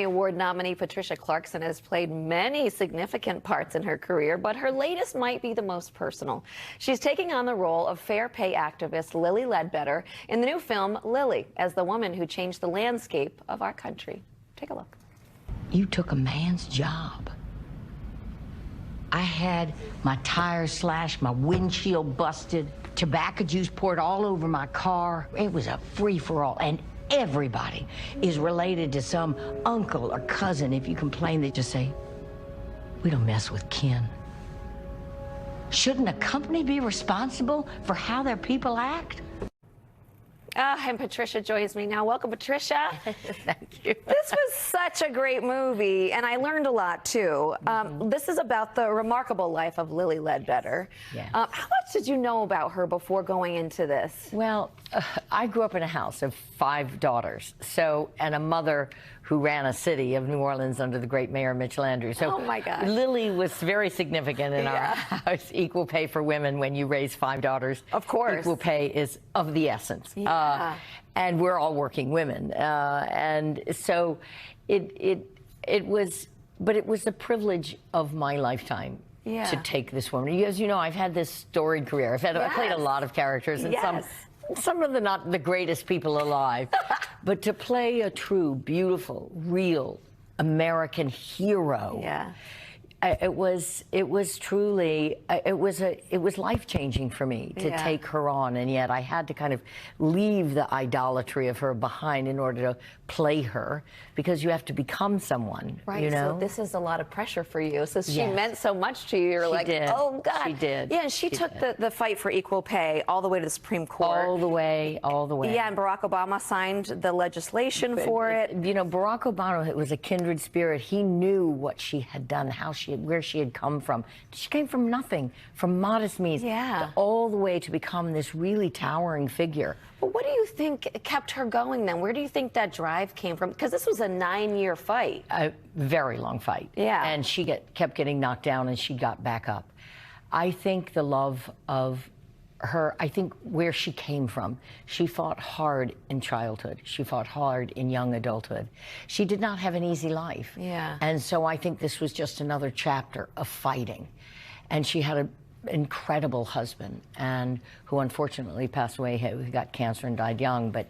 Award nominee Patricia Clarkson has played many significant parts in her career, but her latest might be the most personal. She's taking on the role of fair pay activist Lilly Ledbetter in the new film Lilly, as the woman who changed the landscape of our country. Take a look. You took a man's job. I had my tires slashed, my windshield busted, tobacco juice poured all over my car. It was a free-for-all, and everybody is related to some uncle or cousin. If you complain, they just say, we don't mess with kin. Shouldn't a company be responsible for how their people act? And Patricia joins me now. Welcome, Patricia. Thank you. This was such a great movie, and I learned a lot, too. This is about the remarkable life of Lilly Ledbetter. Yes. How much did you know about her before going into this? Well, I grew up in a house of 5 daughters, and a mother who ran a city of New Orleans under the great Mayor Mitchell Andrews. So oh my gosh. Lilly was very significant in our house. Equal pay for women when you raise 5 daughters. Of course. Equal pay is of the essence. Yeah. And we're all working women. And so it was a privilege of my lifetime. Yeah. To take this woman. As you know, I've had this storied career. I played a lot of characters, and some of the not the greatest people alive. But to play a true, beautiful, real American hero. Yeah. It was truly, it was life-changing for me to take her on, and yet I had to kind of leave the idolatry of her behind in order to play her, because you have to become someone, right, you know? So this is a lot of pressure for you. So she meant so much to you. You're like, oh, God. She did. Yeah, and she took the fight for equal pay all the way to the Supreme Court. All the way. Yeah, and Barack Obama signed the legislation for it. You know, Barack Obama was a kindred spirit. He knew what she had done, where she had come from. She came from nothing, from modest means, all the way to become this really towering figure. But what do you think kept her going then? Where do you think that drive came from? Because this was a 9-year fight. A very long fight. Yeah. And she kept getting knocked down, and she got back up. I think the love of her, I think where she came from, she fought hard in childhood. She fought hard in young adulthood. She did not have an easy life. Yeah. And so I think this was just another chapter of fighting. And she had an incredible husband, and who unfortunately passed away. He got cancer and died young. But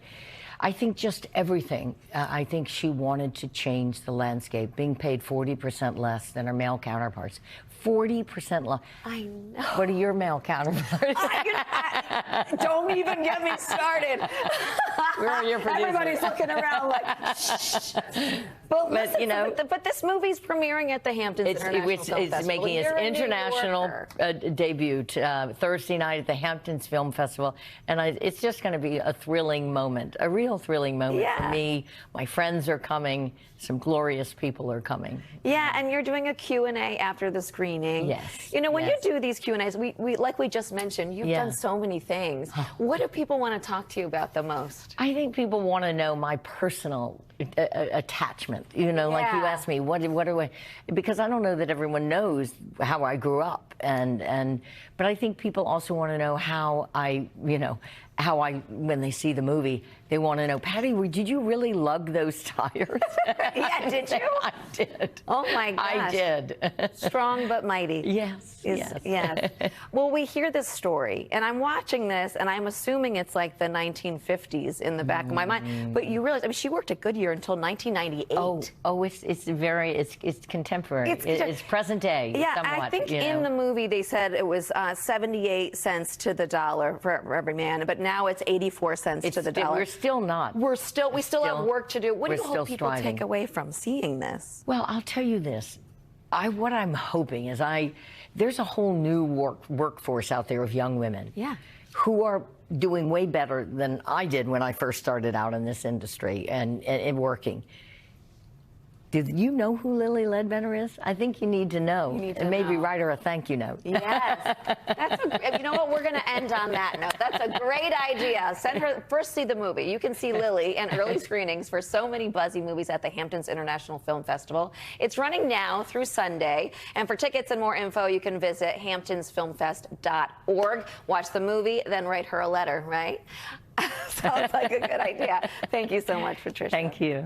I think just everything. I think she wanted to change the landscape, being paid 40% less than her male counterparts. 40% less. I know. What are your male counterparts? Don't even get me started. Where are your producers? Everybody's looking around like, shh. But listen, you know, but this movie's premiering at the Hamptons International Film Festival. It's making its international debut Thursday night at the Hamptons Film Festival, and it's just going to be a thrilling moment, a real thrilling moment for me. My friends are coming. Some glorious people are coming. Yeah, and you're doing a Q&A after the screening. Yes. You know, when you do these Q&As, we like we just mentioned, you've done so many things. What do people want to talk to you about the most? I think people want to know my personal attachment. You know, like you asked me, what do I? Because I don't know that everyone knows how I grew up, but I think people also want to know how when they see the movie, they want to know, Patty, did you really lug those tires? Yeah, did you? I did. Oh my gosh. I did. Strong but mighty. Yes. Yes. Well, we hear this story, and I'm watching this, and I'm assuming it's like the 1950s in the back of my mind. But you realize, I mean, she worked at Goodyear until 1998. Oh, it's contemporary. It's present day. Yeah, somewhat, I think in the movie they said it was 78 cents to the dollar for every man, but now it's 84 cents to the dollar. We're still not. We still have work to do. What do you hope people striving. take away from seeing this? Well, I'll tell you this. What I'm hoping is there's a whole new workforce out there of young women who are doing way better than I did when I first started out in this industry and working. Did you know who Lilly Ledbetter is? I think you need to know. And maybe write her a thank you note. Yes. You know what? We're going to end on that note. That's a great idea. Send her, first see the movie. You can see Lilly and early screenings for so many buzzy movies at the Hamptons International Film Festival. It's running now through Sunday. And for tickets and more info, you can visit hamptonsfilmfest.org. Watch the movie, then write her a letter, right? Sounds like a good idea. Thank you so much, Patricia. Thank you.